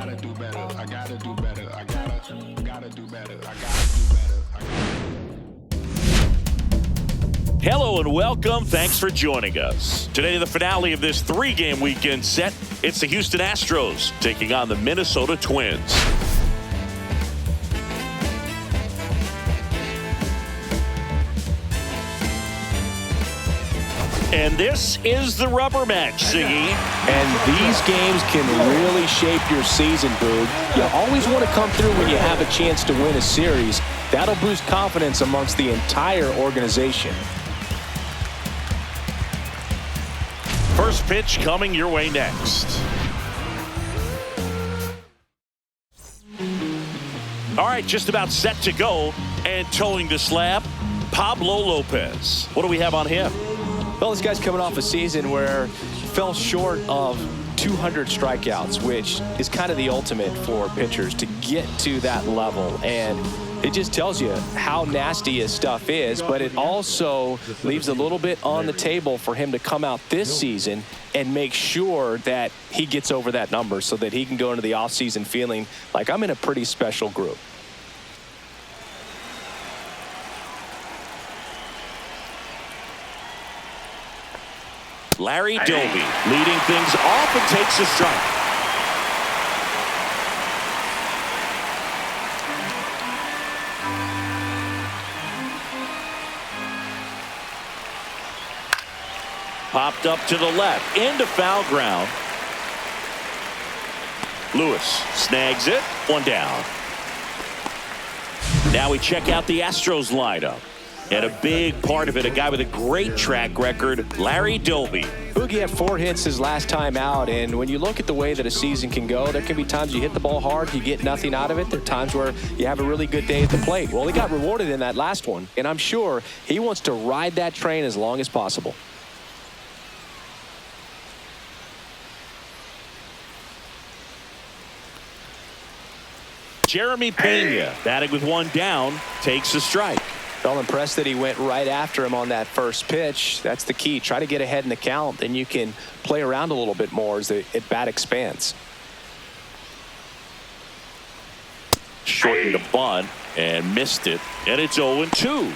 gotta do better. I gotta do better. I gotta do better. I gotta do better. Hello and welcome. Thanks for joining us. Today, the finale of this three-game weekend set. It's the Houston Astros taking on the Minnesota Twins. And this is the rubber match, Siggy. And these games can really shape your season, Boog. You always want to come through when you have a chance to win a series. That'll boost confidence amongst the entire organization. First pitch coming your way next. All right, just about set to go. And towing the slab, Pablo Lopez. What do we have on him? Well, this guy's coming off a season where he fell short of 200 strikeouts, which is kind of the ultimate for pitchers to get to that level. And it just tells you how nasty his stuff is, but it also leaves a little bit on the table for him to come out this season and make sure that he gets over that number so that he can go into the offseason feeling like I'm in a pretty special group. Larry Doby leading things off and takes a strike. Popped up to the left into foul ground. Lewis snags it. One down. Now we check out the Astros lineup. And a big part of it, a guy with a great track record, Larry Doby. Boogie had 4 hits his last time out, and when you look at the way that a season can go, there can be times you hit the ball hard, you get nothing out of it. There are times where you have a really good day at the plate. Well, he got rewarded in that last one, and I'm sure he wants to ride that train as long as possible. Jeremy Pena, batting with one down, takes a strike. Well, impressed that he went right after him on that first pitch. That's the key. Try to get ahead in the count, then you can play around a little bit more as the at-bat expands. Shortened the bunt and missed it, and it's 0-2.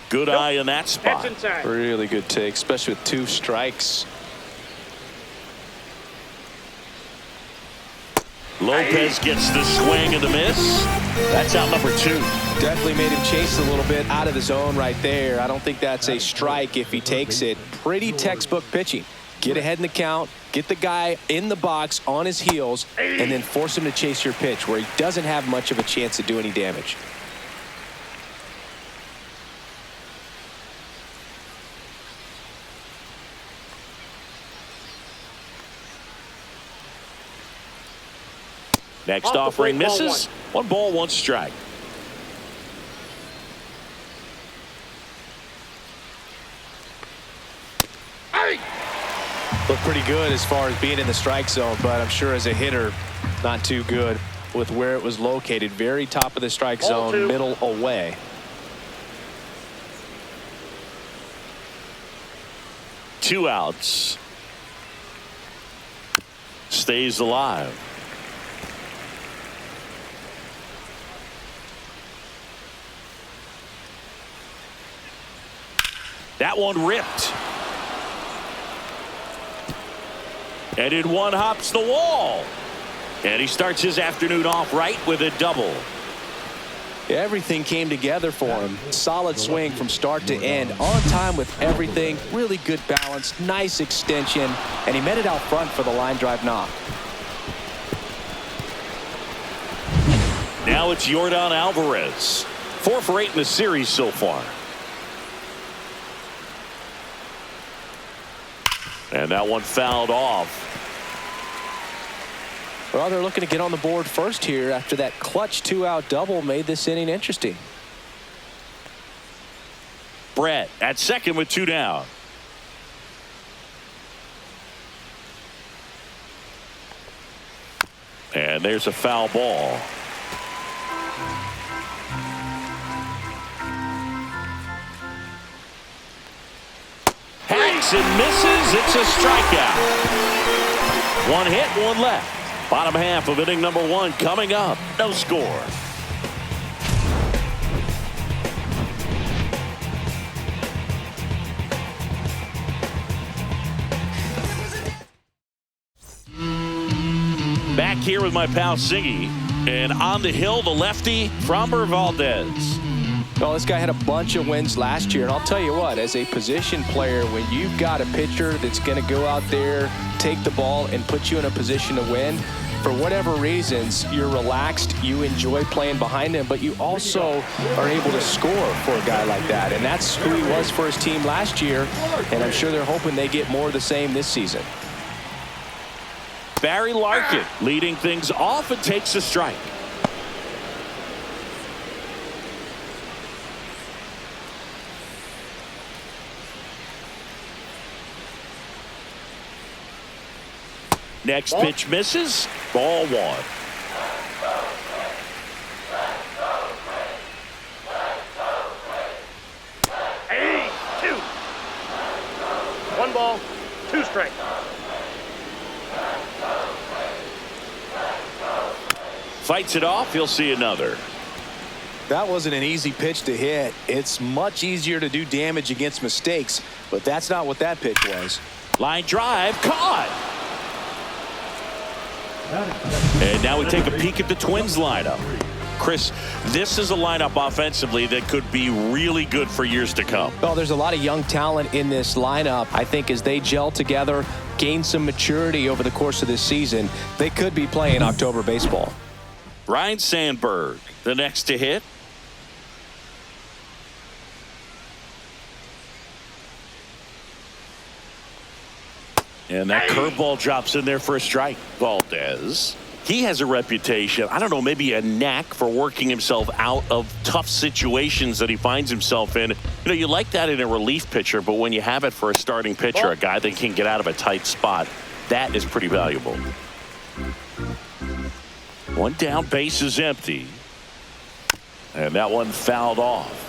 Good eye in that spot. Really good take, especially with 2 strikes. Lopez gets the swing and the miss. That's out number 2. Definitely made him chase a little bit out of the zone right there. I don't think that's a strike if he takes it. Pretty textbook pitching. Get ahead in the count, get the guy in the box on his heels, and then force him to chase your pitch where he doesn't have much of a chance to do any damage. Next offering misses. 1 ball, 1 strike. Looked pretty good as far as being in the strike zone, but I'm sure as a hitter, not too good with where it was located. Very top of the strike zone, middle away. Two outs. Stays alive. That one ripped. And in one hops the wall. And he starts his afternoon off right with a double. Everything came together for him. Solid swing from start to end. On time with everything. Really good balance. Nice extension. And he met it out front for the line drive knock. Now it's Yordan Alvarez. 4 for 8 in the series so far. And that one fouled off. Well, they're looking to get on the board first here after that clutch 2-out double made this inning interesting. Brett at second with 2 down. And there's a foul ball. swings and misses. It's a strikeout. One hit, one left. Bottom half of inning number one coming up. No score. Back here with my pal Siggy. And on the hill, the lefty, Framber Valdez. Well, this guy had a bunch of wins last year, and I'll tell you what, as a position player, when you've got a pitcher that's going to go out there, take the ball, and put you in a position to win, for whatever reasons, you're relaxed, you enjoy playing behind him, but you also are able to score for a guy like that, and that's who he was for his team last year, and I'm sure they're hoping they get more of the same this season. Barry Larkin leading things off and takes a strike. Next pitch misses. Ball one. Hey, 2. 1 ball, 2 strikes. Fights it off. He'll see another. That wasn't an easy pitch to hit. It's much easier to do damage against mistakes, but that's not what that pitch was. Line drive. Caught. And now we take a peek at the Twins lineup. Chris, this is a lineup offensively that could be really good for years to come. Well, there's a lot of young talent in this lineup. I think as they gel together, gain some maturity over the course of this season, they could be playing October baseball. Ryan Sandberg, the next to hit. And that curveball drops in there for a strike. Valdez. He has a reputation, I don't know, maybe a knack for working himself out of tough situations that he finds himself in. You know, you like that in a relief pitcher, but when you have it for a starting pitcher, a guy that can get out of a tight spot, that is pretty valuable. One down, base is empty. And that one fouled off.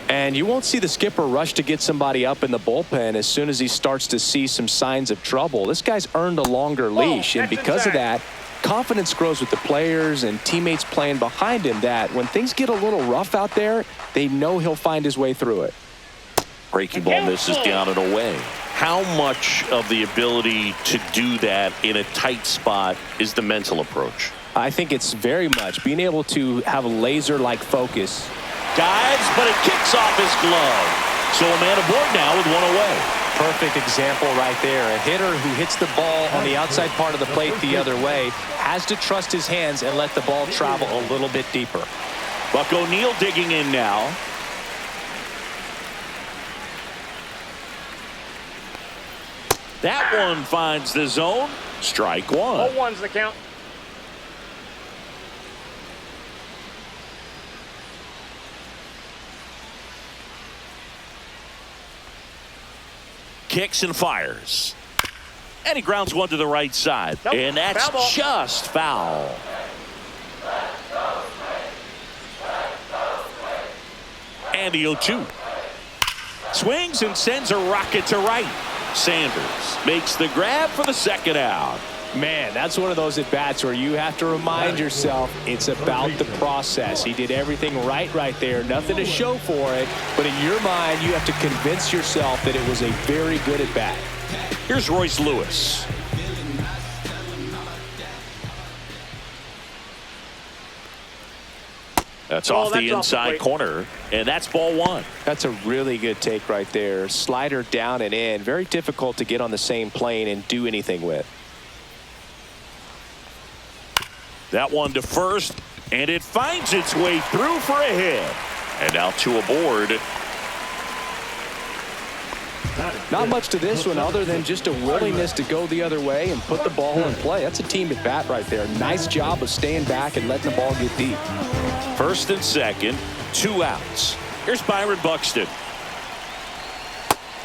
And you won't see the skipper rush to get somebody up in the bullpen as soon as he starts to see some signs of trouble. This guy's earned a longer leash, and because of that, confidence grows with the players and teammates playing behind him that when things get a little rough out there, they know he'll find his way through it. Breaking ball misses down and away. How much of the ability to do that in a tight spot is the mental approach? I think it's very much being able to have a laser-like focus. Dives, but it kicks off his glove. So a man aboard now with one away. Perfect example right there. A hitter who hits the ball on the outside part of the plate the other way has to trust his hands and let the ball travel a little bit deeper. Buck O'Neil digging in now. That one finds the zone. Strike one. 0-1's the count. Kicks and fires. And he grounds one to the right side. Nope. And that's Foul just foul. And the 0-2. Swings and sends a rocket to right. Sanders makes the grab for the second out. Man, that's one of those at-bats where you have to remind yourself it's about the process. He did everything right there. Nothing to show for it. But in your mind, you have to convince yourself that it was a very good at-bat. Here's Royce Lewis. That's off the inside corner, and that's ball one. That's a really good take right there. Slider down and in. Very difficult to get on the same plane and do anything with. That one to first, and it finds its way through for a hit. And now two aboard. Not much to this one other than just a willingness to go the other way and put the ball in play. That's a team at bat right there. Nice job of staying back and letting the ball get deep. First and second, 2 outs. Here's Byron Buxton.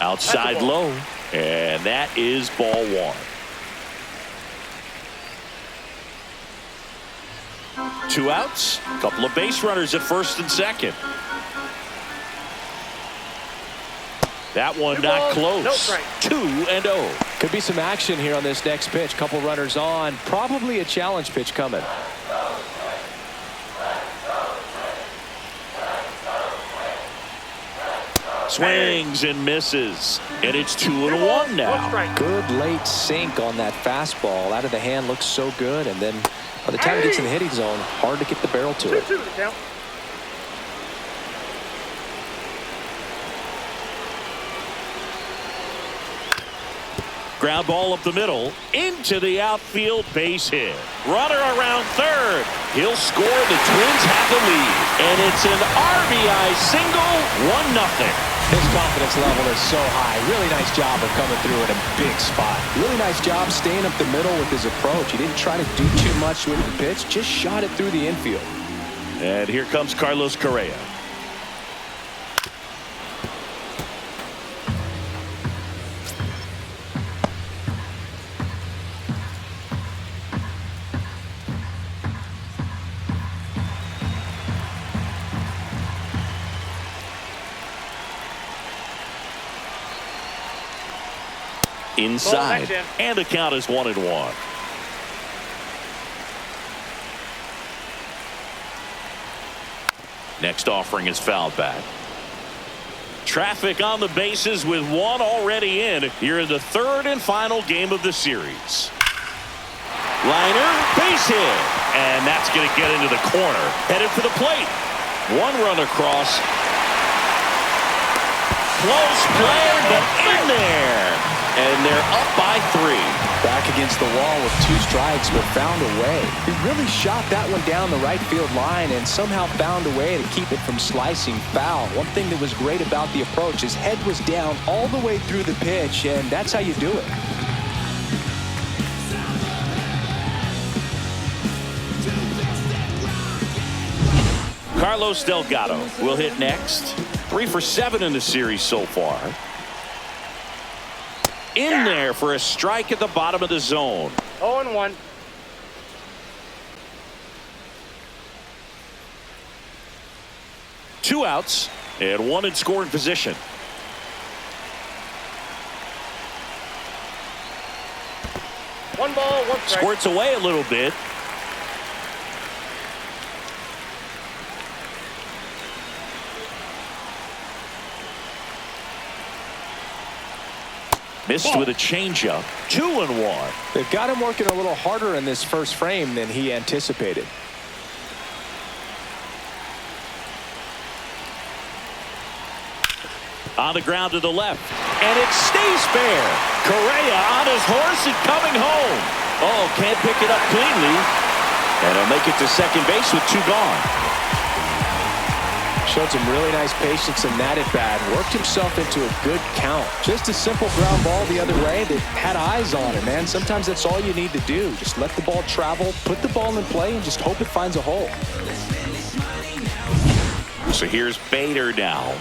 Outside low, and that is ball one. 2 outs, a couple of base runners at first and second. That one Two not balls, close. no strike. 2-0. Could be some action here on this next pitch. Couple runners on. Probably a challenge pitch coming. Swings and misses. And it's 2-1 now. strike. Good late sink on that fastball. Out of the hand looks so good. And then by the time it gets in the hitting zone, hard to get the barrel to it. 2-2 the count. Ground ball up the middle into the outfield, base hit. Runner around third. He'll score. The Twins have the lead. And it's an RBI single, 1-0. His confidence level is so high. Really nice job of coming through in a big spot. Really nice job staying up the middle with his approach. He didn't try to do too much with the pitch. Just shot it through the infield. And here comes Carlos Correa. Inside, and the count is 1-1. Next offering is fouled back. Traffic on the bases with one already in. Here in the third and final game of the series. Liner, base hit, and that's going to get into the corner. Headed for the plate. One run across. Close play, but in there. And they're up by 3. Back against the wall with 2 strikes, but found a way. He really shot that one down the right field line and somehow found a way to keep it from slicing foul. One thing that was great about the approach, his head was down all the way through the pitch, and that's how you do it. Carlos Delgado will hit next. 3 for 7 in the series so far. In there for a strike at the bottom of the zone. 0-1. Two outs and one in scoring position. One ball, one strike. Squirts away a little bit. Missed with a changeup. 2-1. They've got him working a little harder in this first frame than he anticipated. On the ground to the left. And it stays fair. Correa on his horse and coming home. Oh, can't pick it up cleanly. And he'll make it to second base with 2 gone. Showed some really nice patience in that at-bat. Worked himself into a good count. Just a simple ground ball the other way that had eyes on it, man. Sometimes that's all you need to do. Just let the ball travel, put the ball in play, and just hope it finds a hole. So here's Bader now.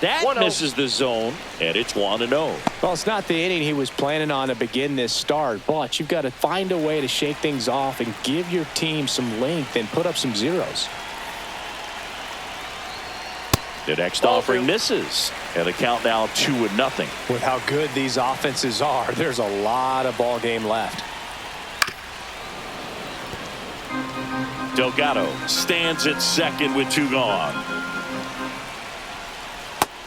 That misses the zone, and it's 1-0. Well, it's not the inning he was planning on to begin this start, but you've got to find a way to shake things off and give your team some length and put up some zeros. The next offering misses, and the count now 2-0. With how good these offenses are, there's a lot of ball game left. Delgado stands at second with 2 gone.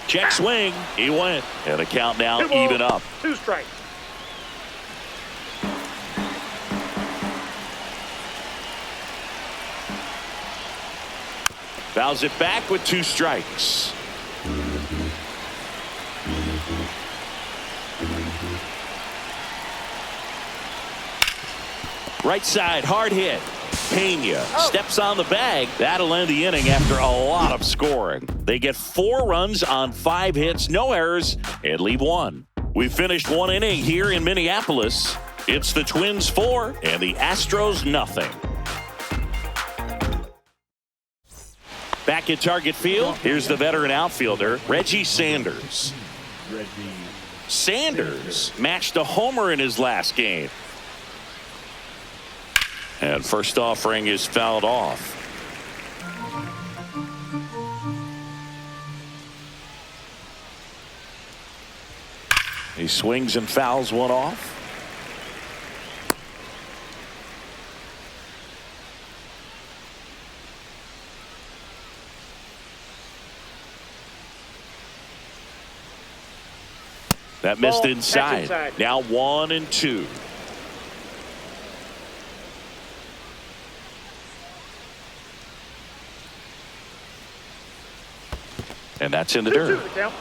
Check swing. He went. And the count now even up. 2 strikes. Fouls it back with 2 strikes. Right side, hard hit. Pena steps on the bag. That'll end the inning after a lot of scoring. They get 4 runs on 5 hits, no errors, and leave 1. We finished 1 inning here in Minneapolis. It's the Twins 4 and the Astros nothing. Back at Target Field, here's the veteran outfielder, Reggie Sanders. Sanders matched a homer in his last game. And first offering is fouled off. He swings and fouls one off. That missed Ball, inside. catch inside. Now 1-2. And that's in the dirt. 2-2 the count.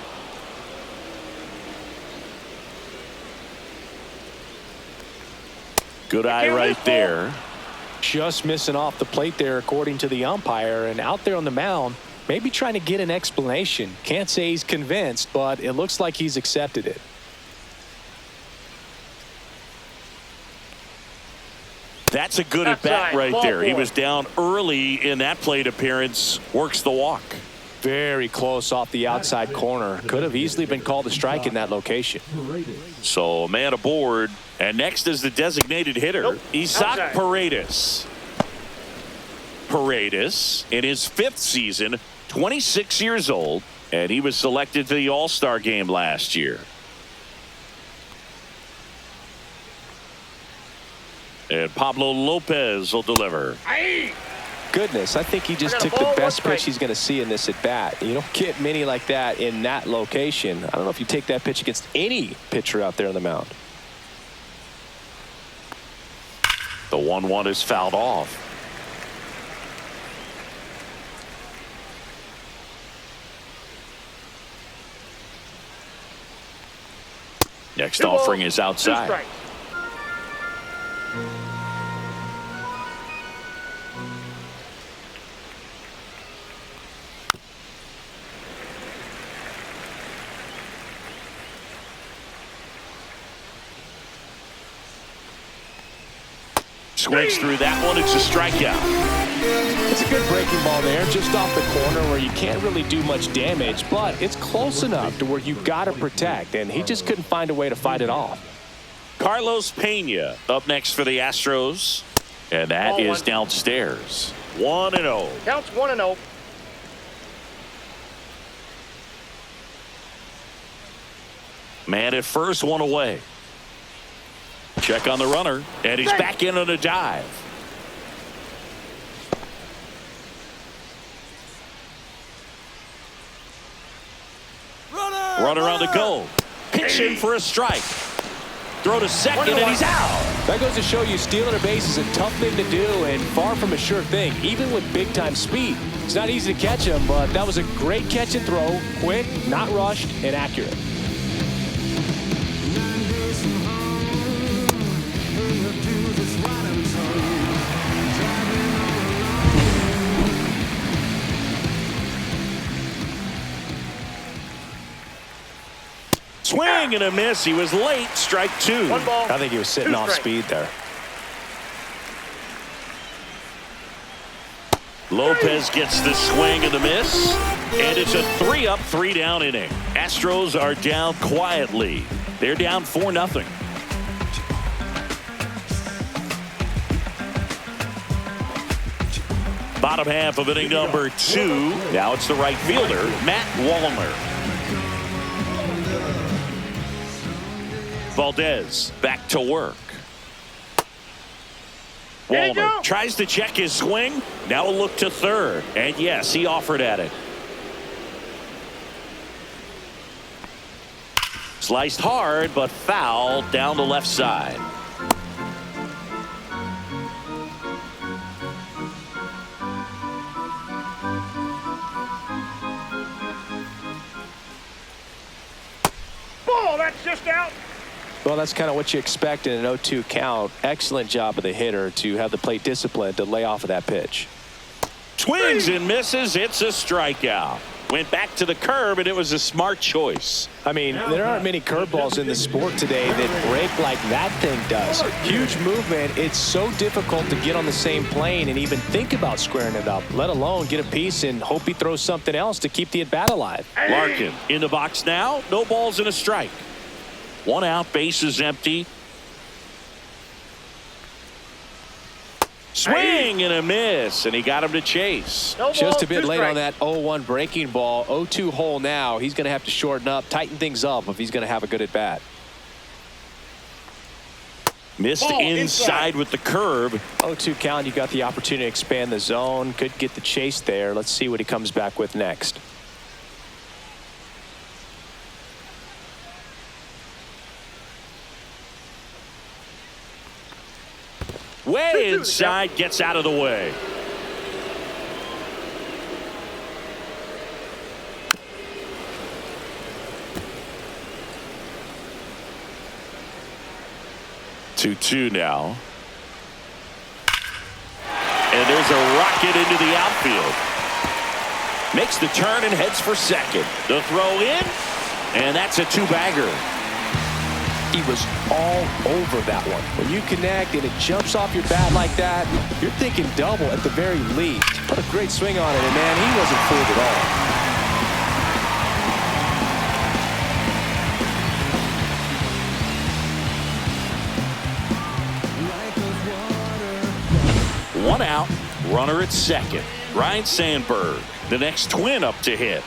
Good eye right there. Just missing off the plate there, according to the umpire, and out there on the mound, maybe trying to get an explanation. Can't say he's convinced, but it looks like he's accepted it. That's a good at bat right there. He was down early in that plate appearance. Works the walk. Very close off the outside corner. Could have easily been called a strike in that location. So a man aboard. And next is the designated hitter, Isaac Outside. Paredes. Paredes, in his 5th season, 26 years old, and he was selected to the All-Star game last year. And Pablo Lopez will deliver. Goodness, I think he just I got a took the ball, best one pitch strike. he's going to see in this at bat. You don't get many like that in that location. I don't know if you take that pitch against any pitcher out there on the mound. The 1-1 is fouled off. Next Two offering balls, is 2 outside. strikes. Swings through that one. It's a strikeout. It's a good breaking ball there, just off the corner where you can't really do much damage, but it's close enough to where you've got to protect, and he just couldn't find a way to fight it off. Carlos Pena up next for the Astros. And that Ball is one. downstairs. 1-0. Counts 1-0. Man at first, one away. Check on the runner, and he's back in on a dive. Runner on the go. Pitch in for a strike. Throw to second, and he's out. That goes to show you stealing a base is a tough thing to do and far from a sure thing, even with big-time speed. It's not easy to catch him, but that was a great catch and throw, quick, not rushed, and accurate. Swing and a miss. He was late. Strike 2. 1 ball. I think he was sitting 2 off strikes. speed there. Lopez gets the swing and the miss. And it's a 3-up, 3-down inning. Astros are down quietly. They're down 4-0. Bottom half of inning number 2. Now it's the right fielder, Matt Wallner. Valdez back to work. There you Wallner go. tries to check his swing. Now a look to third. And yes, he offered at it. Sliced hard, but foul down the left side. Ball, that's just out. Well, that's kind of what you expect in an 0-2 count. Excellent job of the hitter to have the plate discipline to lay off of that pitch. Swings and misses. It's a strikeout. Went back to the curb, and it was a smart choice. I mean, there aren't many curveballs in the sport today that break like that thing does. Huge movement. It's so difficult to get on the same plane and even think about squaring it up, let alone get a piece and hope he throws something else to keep the at-bat alive. Larkin in the box now. No balls and a strike. 1 out, bases empty. Swing and a miss, and he got him to chase. No Just ball, a bit 2 late on strikes. that 0-1 breaking ball. 0-2 hole now. He's going to have to shorten up, tighten things up if he's going to have a good at-bat. Missed Ball inside with the curve. 0-2 count. You got the opportunity to expand the zone. Could get the chase there. Let's see what he comes back with next. Way inside, gets out of the way. Two now. And there's a rocket into the outfield. Makes the turn and heads for second. The throw in, and that's a two-bagger. He was all over that one. When you connect and it jumps off your bat like that, you're thinking double at the very least. What a great swing on it, and man, he wasn't fooled at all. One out, runner at second. Ryan Sandberg, the next twin up to hit.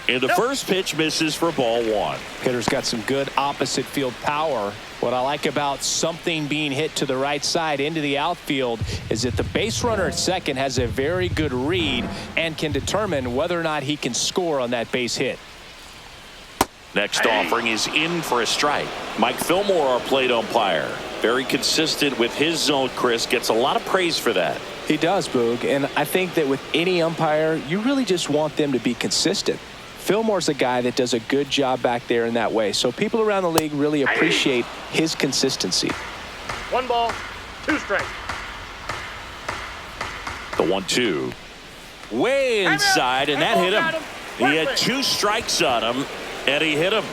And the first pitch misses for ball one. Hitter's got some good opposite field power. What I like about something being hit to the right side into the outfield is that the base runner at second has a very good read and can determine whether or not he can score on that base hit. Next offering is in for a strike. Mike Fillmore, our plate umpire. Very consistent with his zone, Chris. Gets a lot of praise for that. He does, Boog. And I think that with any umpire, you really just want them to be consistent. Fillmore's a guy that does a good job back there in that way. So people around the league really appreciate his consistency. 1 ball, 2 strikes. The 1-2. Way inside, and that hit him. He had 2 strikes on him, and he hit him.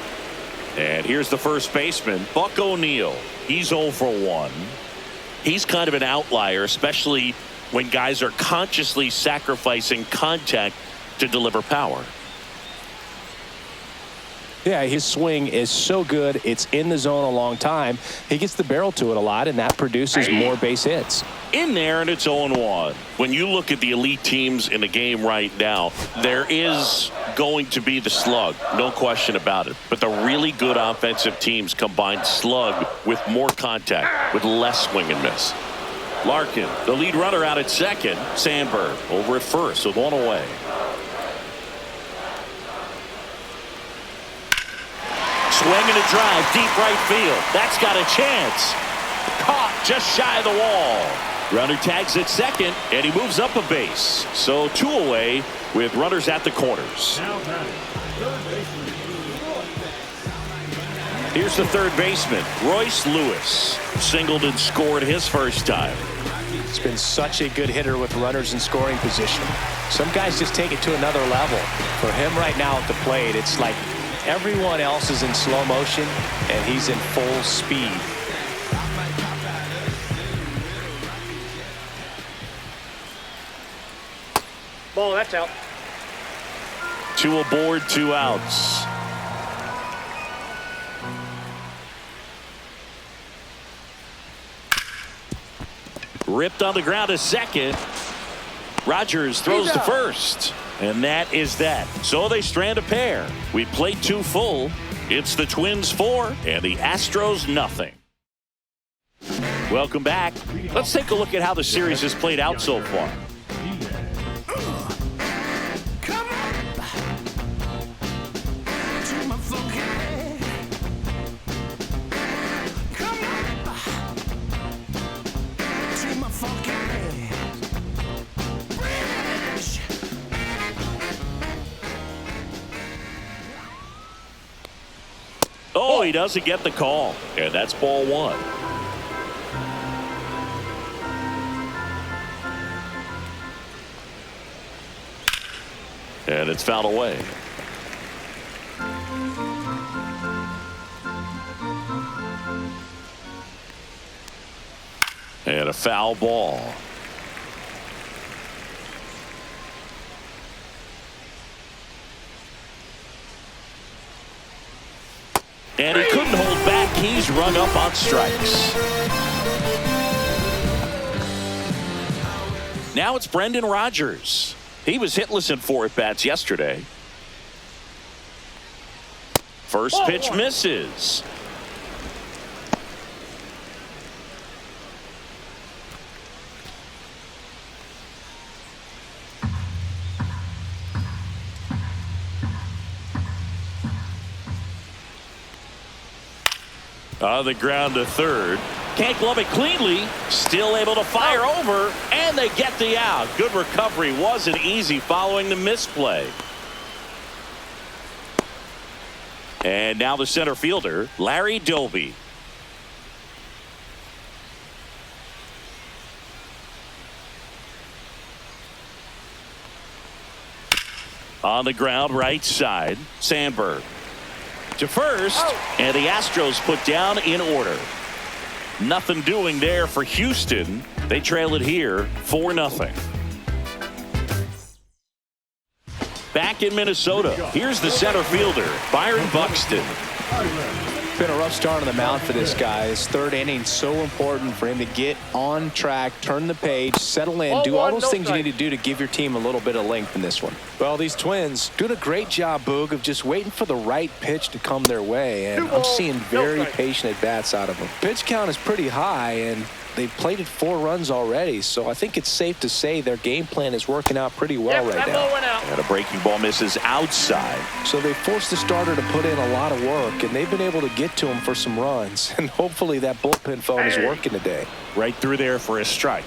And here's the first baseman, Buck O'Neil. He's 0 for 1. He's kind of an outlier, especially when guys are consciously sacrificing contact to deliver power. Yeah, his swing is so good. It's in the zone a long time. He gets the barrel to it a lot, and that produces more base hits. In there, and it's 0-1. When you look at the elite teams in the game right now, there is going to be the slug, no question about it. But the really good offensive teams combine slug with more contact, with less swing and miss. Larkin, the lead runner out at second. Sandberg over at first with 1 away. Swing and a drive, deep right field. That's got a chance. Caught just shy of the wall. Runner tags at second, and he moves up a base. So 2 away with runners at the corners. Here's the third baseman, Royce Lewis. Singled and scored his first time. He's been such a good hitter with runners in scoring position. Some guys just take it to another level. For him right now at the plate, it's like everyone else is in slow motion, and he's in full speed. Ball, that's out. 2 aboard, 2 outs. Ripped on the ground to second. Rogers throws to first. And that is that. So they strand a pair. We played 2 full. It's the Twins 4 and the Astros nothing. Welcome back. Let's take a look at how the series has played out so far. Oh, he doesn't get the call. And that's ball 1. And it's fouled away. And a foul ball. And he couldn't hold back. He's rung up on strikes. Now it's Brendan Rodgers. He was hitless in 4 at-bats yesterday. First pitch misses. On the ground to third. Can't glove it cleanly. Still able to fire over. And they get the out. Good recovery. Wasn't easy following the misplay. And now the center fielder, Larry Doby. On the ground, right side, Sandberg. To first, and the Astros put down in order. Nothing doing there for Houston. They trail it here 4-0. Back in Minnesota, here's the center fielder, Byron Buxton. Been a rough start on the mound for this guy. His third inning so important for him to get on track, turn the page, settle in, do all those things you need to do to give your team a little bit of length in this one. Well, these Twins doing a great job, Boog, of just waiting for the right pitch to come their way, and I'm seeing very patient at-bats out of them. Pitch count is pretty high, and they've plated 4 runs already, so I think it's safe to say their game plan is working out pretty well right now. And a breaking ball misses outside. So they forced the starter to put in a lot of work, and they've been able to get to him for some runs, and hopefully that bullpen phone is working today. Right through there for a strike.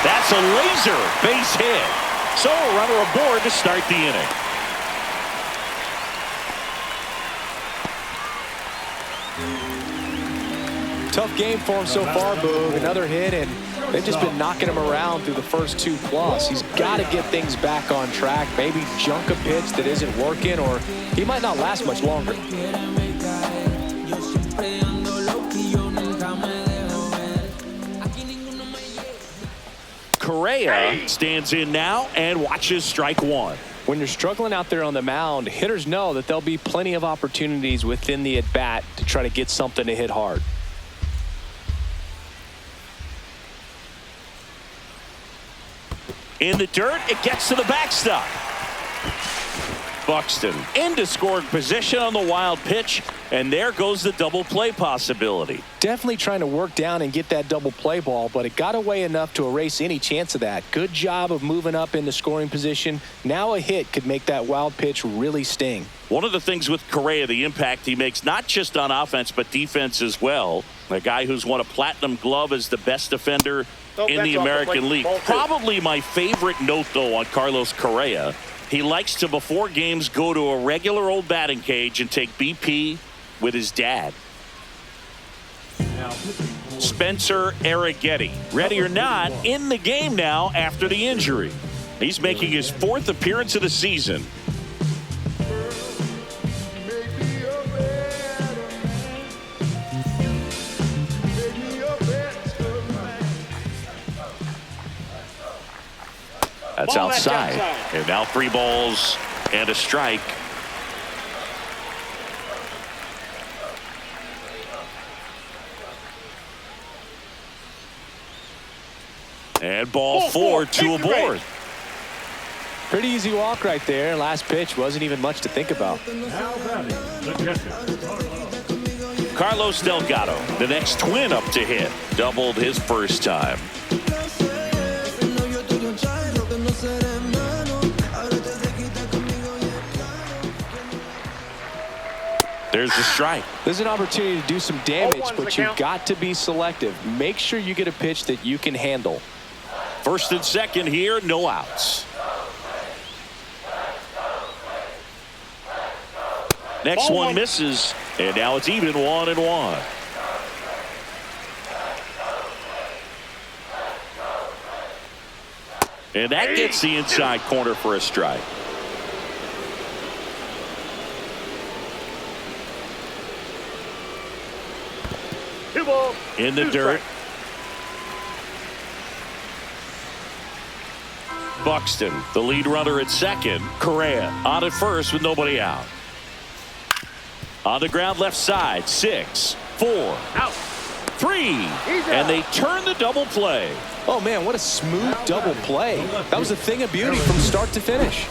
That's a laser base hit. So a runner aboard to start the inning. Tough game for him so far, Boog. Another hit, and they've just been knocking him around through the first 2+. He's got to get things back on track, maybe junk a pitch that isn't working, or he might not last much longer. Correa stands in now and watches strike 1. When you're struggling out there on the mound, hitters know that there'll be plenty of opportunities within the at-bat to try to get something to hit hard. In the dirt, it gets to the backstop. Buxton into scoring position on the wild pitch, and there goes the double play possibility. Definitely trying to work down and get that double play ball, but it got away enough to erase any chance of that. Good job of moving up into scoring position. Now a hit could make that wild pitch really sting. One of the things with Correa, the impact he makes, not just on offense, but defense as well. A guy who's won a platinum glove as the best defender in the American League. Probably my favorite note, though, on Carlos Correa. He likes to, before games, go to a regular old batting cage and take BP with his dad. Spencer Arrighetti, ready or not, in the game now after the injury. He's making his 4th appearance of the season. That's outside. And now 3 balls and a strike. And ball 4, 2 aboard. Pretty easy walk right there. Last pitch wasn't even much to think about. Carlos Delgado, the next Twin up to hit. Doubled his first time. There's the strike. There's an opportunity to do some damage, but you've got to be selective. Make sure you get a pitch that you can handle. First and second here, no outs. Next one misses, and now it's even 1-1. And that gets the inside corner for a strike. In the dirt. Buxton, the lead runner at second. Correa on at first with nobody out. On the ground left side, 6, 4, out, 3, and they turn the double play. Oh man, what a smooth double play. That was a thing of beauty from start to finish.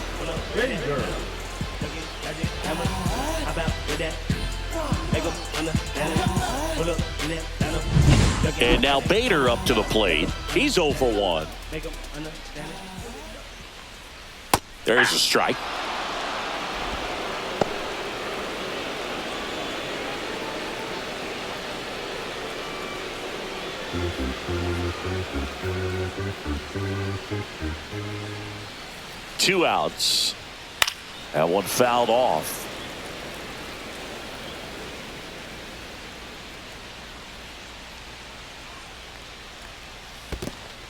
And now Bader up to the plate. He's 0 for 1. There's a strike. Two outs. That one fouled off.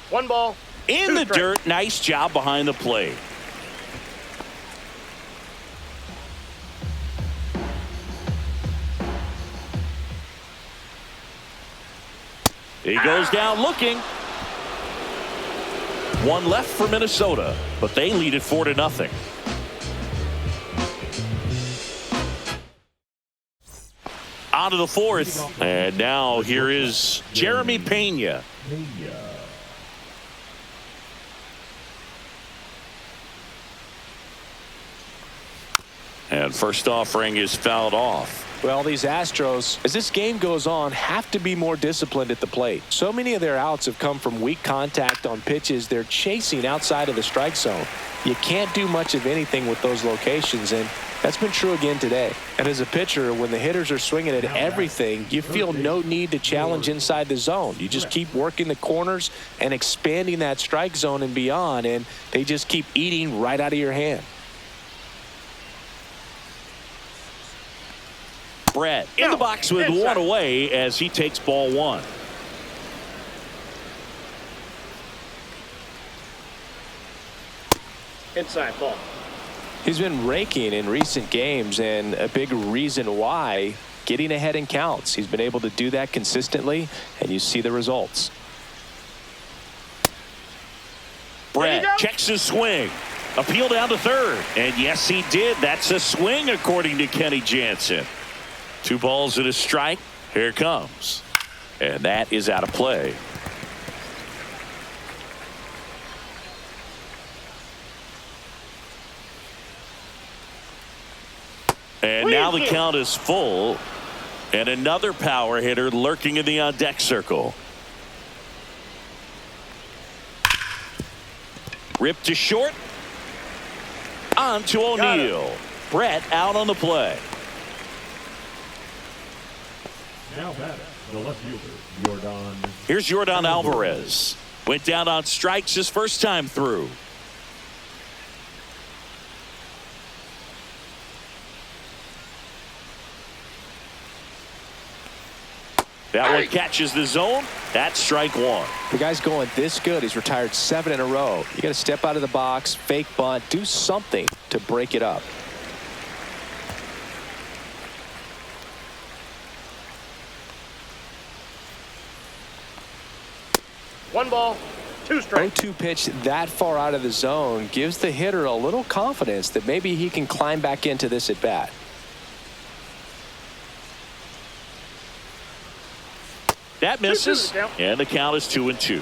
One ball. In the dirt. Nice job behind the plate. He goes down looking. One left for Minnesota, but they lead it 4-0. On to the fourth, and now here is Jeremy Pena. And first offering is fouled off. Well, these Astros, as this game goes on, have to be more disciplined at the plate. So many of their outs have come from weak contact on pitches they're chasing outside of the strike zone. You can't do much of anything with those locations, and that's been true again today. And as a pitcher, when the hitters are swinging at everything, you feel no need to challenge inside the zone. You just keep working the corners and expanding that strike zone and beyond, and they just keep eating right out of your hand. Brett in the box with one away as he takes ball one. Inside ball. He's been raking in recent games, and a big reason why, getting ahead in counts. He's been able to do that consistently, and you see the results. Brett checks his swing. Appeal down to third. And yes, he did. That's a swing, according to Kenny Jansen. 2 balls and a strike. Here it comes. And that is out of play. And now the count is full. And another power hitter lurking in the on-deck circle. Ripped to short. On to O'Neill. Brett out on the play. Now batter, the left fielder, Yordan. Here's Yordan Alvarez. Went down on strikes his first time through. That one catches the zone. That's strike one. The guy's going this good. He's retired 7 in a row. You got to step out of the box, fake bunt, do something to break it up. One ball, 2 strikes. 0-2 pitch that far out of the zone gives the hitter a little confidence that maybe he can climb back into this at bat. That misses, and the count is 2-2.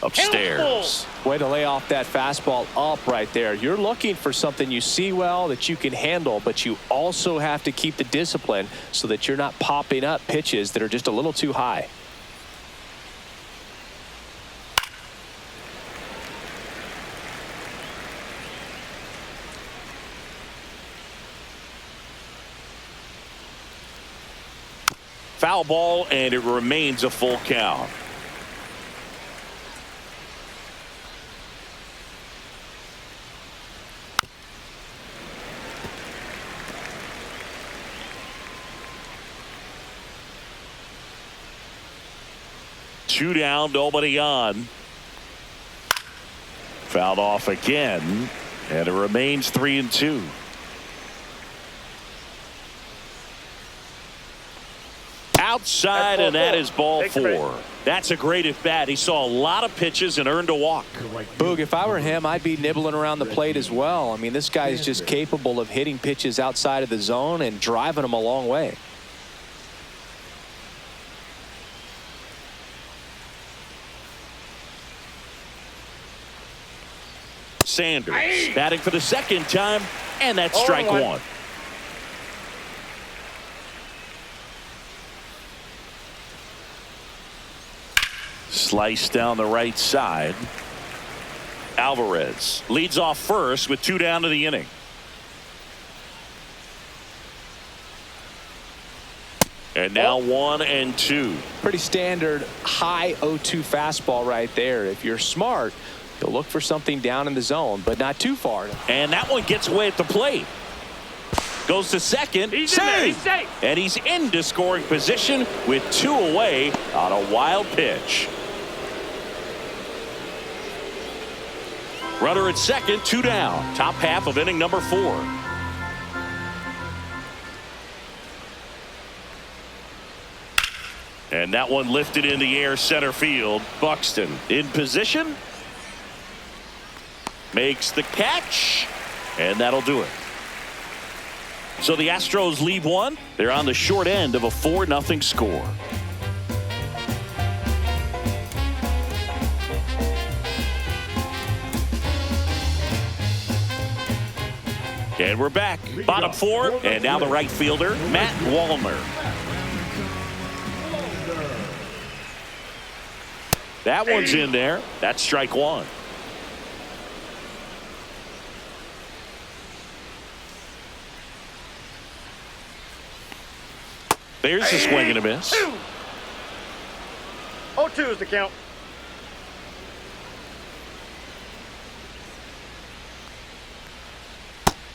Upstairs. Way to lay off that fastball up right there. You're looking for something you see well that you can handle, but you also have to keep the discipline so that you're not popping up pitches that are just a little too high. Foul ball, and it remains a full count. Two down, nobody on. Fouled off again, and it remains 3-2. Outside, and that is ball 4. That's a great at bat. He saw a lot of pitches and earned a walk. Boog, if I were him, I'd be nibbling around the plate as well. I mean, this guy is just capable of hitting pitches outside of the zone and driving them a long way. Sanders batting for the second time, and that's strike one. Slice down the right side. Alvarez leads off first with 2 down to the inning. And now 1-2. Pretty standard high 0-2 fastball right there. If you're smart, you'll look for something down in the zone, but not too far. And that one gets away at the plate. Goes to second. He's in there. He's safe. And he's into scoring position with 2 away on a wild pitch. Runner at second, 2 down. Top half of inning number 4. And that one lifted in the air center field. Buxton in position. Makes the catch. And that'll do it. So the Astros lead 1. They're on the short end of a 4-0 score. And we're back. Bottom 4. And now the right fielder, Matt Wallner. That one's in there. That's strike 1. There's a swing and a miss. 0-2 is the count.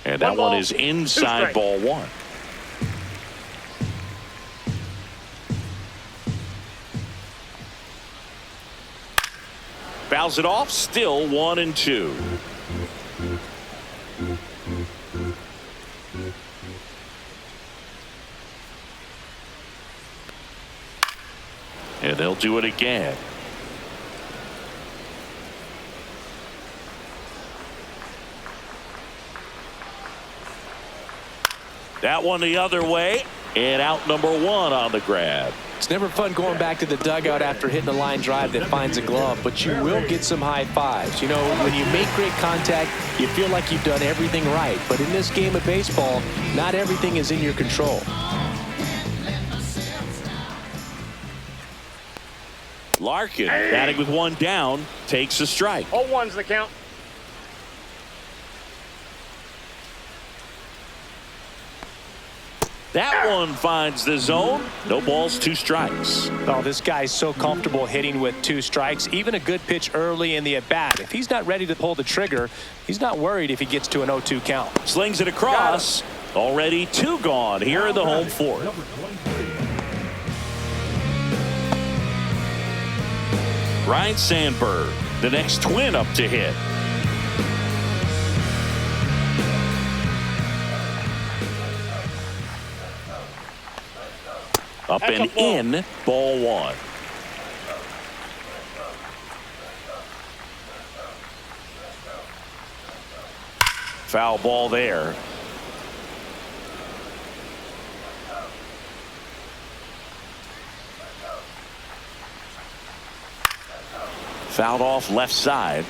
And that one is inside ball 1. Fouls it off, still 1-2. And they'll do it again. That one the other way, and out number 1 on the grab. It's never fun going back to the dugout after hitting a line drive that finds a glove, but you will get some high fives. You know, when you make great contact, you feel like you've done everything right. But in this game of baseball, not everything is in your control. Larkin, batting with 1 down, takes a strike. 0-1's the count. That one finds the zone. No balls, 2 strikes. Oh, this guy's so comfortable hitting with 2 strikes. Even a good pitch early in the at-bat. If he's not ready to pull the trigger, he's not worried if he gets to an 0-2 count. Slings it across. Already 2 gone here in the home 4th. Ryan Sandberg, the next Twin up to hit. Up and in, ball 1. Foul ball there. Fouled off left side.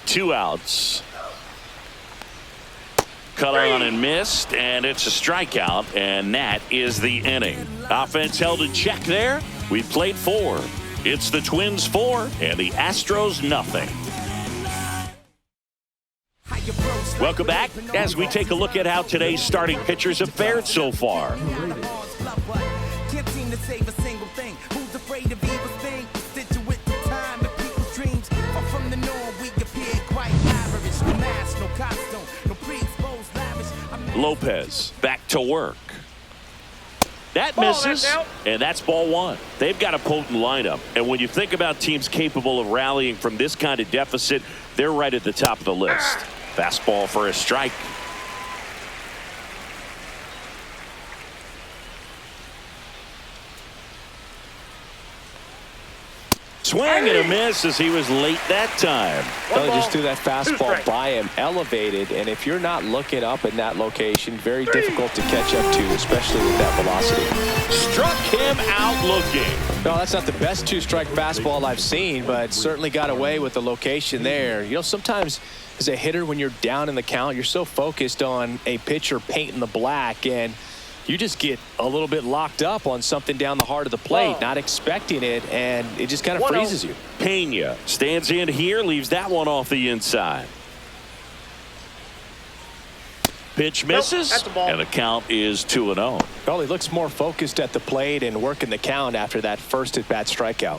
2 outs. Cut on and missed, and it's a strikeout, and that is the inning. Offense held in check there. We played 4. It's the Twins 4 and the Astros nothing. Welcome back as we take a look at how today's starting pitchers have fared so far. Can't seem to save a single thing. Who's afraid of evil thing? Situate the time of people's dreams. Far from the norm, we appear quite average. No mask, no costume, no pre-exposed lavish. Lopez back to work. That misses, and that's ball 1. They've got a potent lineup, and when you think about teams capable of rallying from this kind of deficit, they're right at the top of the list. Fastball for a strike. Swing and a miss as he was late that time. Well, just threw that fastball by him, elevated, and if you're not looking up in that location, very difficult to catch up to, especially with that velocity. Struck him out looking. No, that's not the best 2-strike fastball I've seen, but certainly got away with the location there. You know, sometimes as a hitter, when you're down in the count, you're so focused on a pitcher painting the black, and You just get a little bit locked up on something down the heart of the plate, not expecting it, and it just kind of freezes you. Pena stands in here, leaves that one off the inside. Pitch misses, that's a ball. and the count is 2-0. Well, he looks more focused at the plate and working the count after that first at-bat strikeout.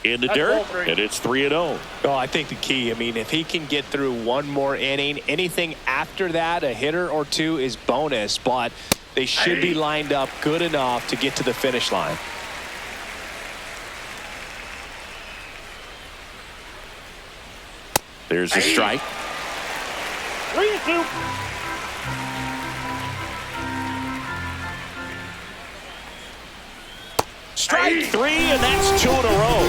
In the That's dirt, ball three. and it's 3-0. Well, I think the key, I mean, if he can get through one more inning, anything after that, a hitter or two is bonus, but they should be lined up good enough to get to the finish line. There's a strike. 3-2. Strike three, and that's 2 in a row.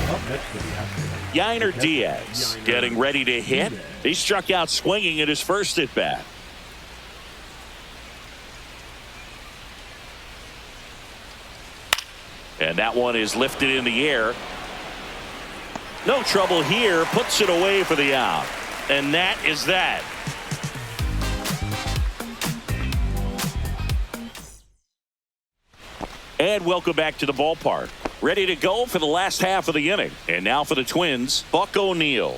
Up next to the Astros. Yainer Diaz getting ready to hit. He struck out swinging at his first at bat. And that one is lifted in the air. No trouble here. Puts it away for the out. And that is that. And welcome back to the ballpark. Ready to go for the last half of the inning. And now for the Twins, Buck O'Neil.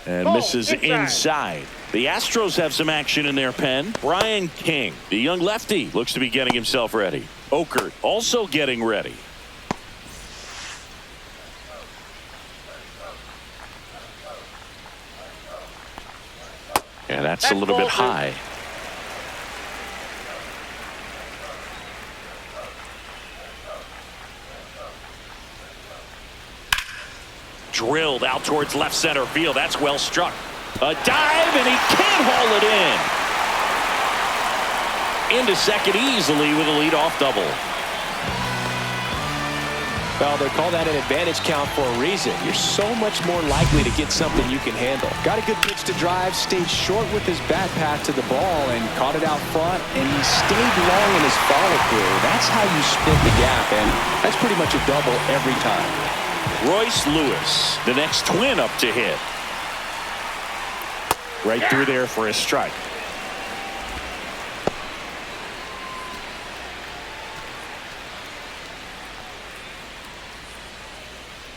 And misses inside. The Astros have some action in their pen. Brian King, the young lefty, looks to be getting himself ready. Okert also getting ready. And that's a little bit high. Drilled out towards left center field. That's well struck. A dive, and he can't haul it in. Into second easily with a leadoff double. Well, they call that an advantage count for a reason. You're so much more likely to get something you can handle. Got a good pitch to drive, stayed short with his bat path to the ball, and caught it out front, and he stayed long in his follow-through. That's how you split the gap, and that's pretty much a double every time. Royce Lewis, the next Twin up to hit. Right through there for a strike.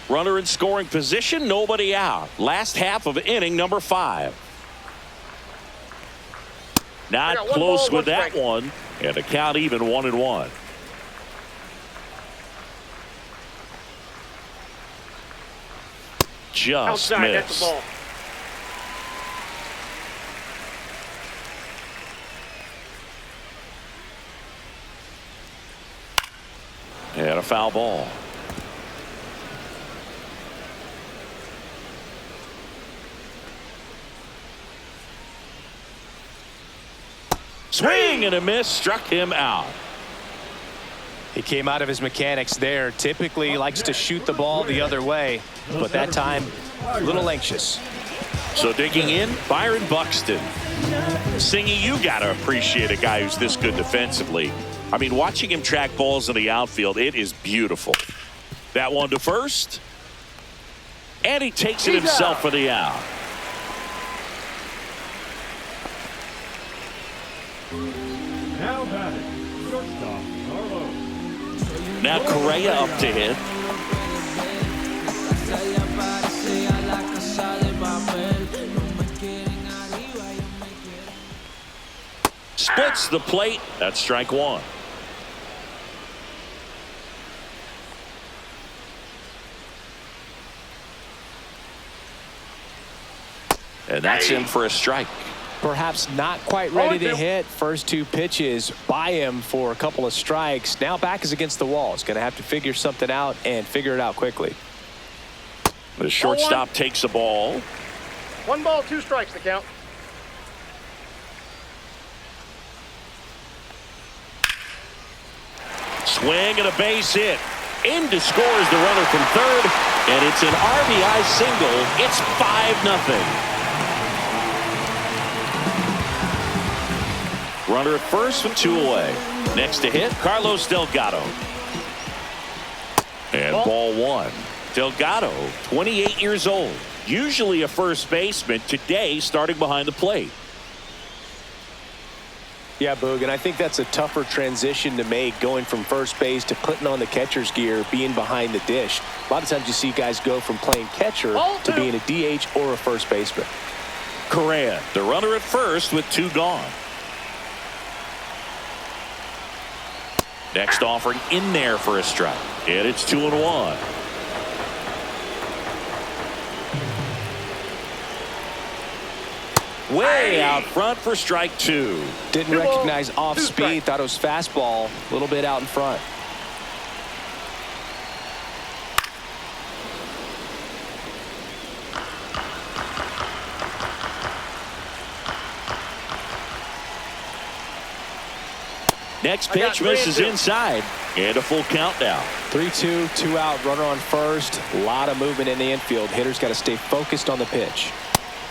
Runner in scoring position, nobody out. Last half of inning number 5. Not close with that one, and the count even 1-1. Just Outside, that's missed. the ball. And a foul ball. Swing and a miss, struck him out. He came out of his mechanics there. Typically likes to shoot the ball the other way, but that time a little anxious. So digging in, Byron Buxton. Singy, you got to appreciate a guy who's this good defensively. I mean, watching him track balls in the outfield, it is beautiful. That one to first. And he takes it himself for the out. Now batting, shortstop, Carlo. Now Correa up to hit. Splits the plate. That's strike one. And that's in for a strike. Perhaps not quite ready to hit. First 2 pitches by him for a couple of strikes. Now back is against the wall. He's going to have to figure something out and figure it out quickly. The shortstop takes a ball. 1 ball, 2 strikes the count. Swing and a base hit. In to scores the runner from third, and it's an RBI single. It's 5-0. Runner at first with 2 away. Next to hit, Carlos Delgado. 1. Delgado, 28 years old, usually a first baseman, today starting behind the plate. Yeah, Boog, and I think that's a tougher transition to make, going from first base to putting on the catcher's gear, being behind the dish. A lot of times you see guys go from playing catcher to being a DH or a first baseman. Correa, the runner at first with 2 gone. Next offering in there for a strike. And it's 2-1. Way out front for strike 2. Didn't recognize off speed, thought it was fastball, a little bit out in front. Next pitch misses inside, and a full count now. 3-2, 2 out, runner on first. A lot of movement in the infield. Hitters got to stay focused on the pitch.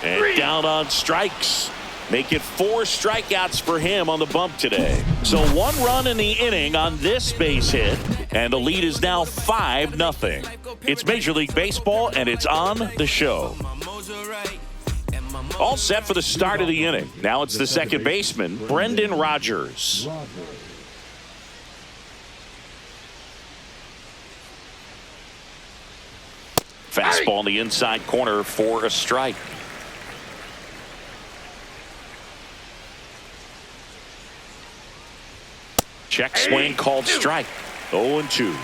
And down on strikes. Make it 4 strikeouts for him on the bump today. So 1 run in the inning on this base hit, and the lead is now 5-0. It's Major League Baseball, and it's on the show. All set for the start of the inning. Now it's the second baseman, Brendan Rodgers. Fastball in the inside corner for a strike. Check swing called strike. 0-2.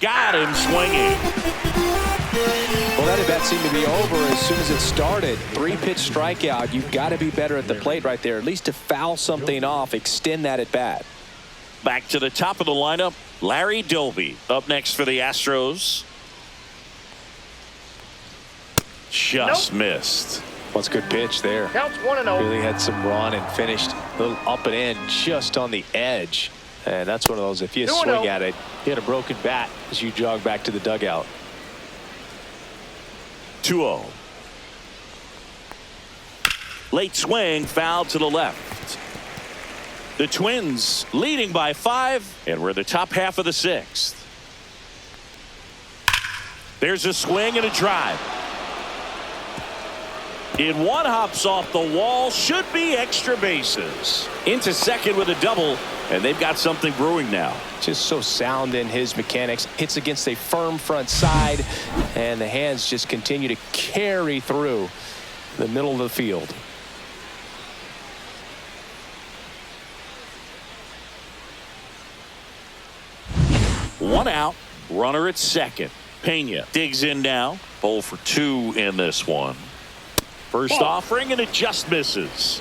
Got him swinging. Well, that at-bat seemed to be over as soon as it started. 3-pitch strikeout. You've got to be better at the plate right there, at least to foul something off, extend that at-bat. Back to the top of the lineup, Larry Doby up next for the Astros. Just missed. What's a good pitch there. Counts 1-0. Really had some run and finished a little up and in, just on the edge. And that's one of those, if you swing at it, you had a broken bat as you jog back to the dugout. 2-0. Late swing, foul to the left. The Twins leading by 5, and we're in the top half of the 6th. There's a swing and a drive. In one, hops off the wall, should be extra bases. Into second with a double, and they've got something brewing now. Just so sound in his mechanics. Hits against a firm front side, and the hands just continue to carry through the middle of the field. One out, runner at second. Pena digs in now. 0 for 2 in this one. First offering, and it just misses.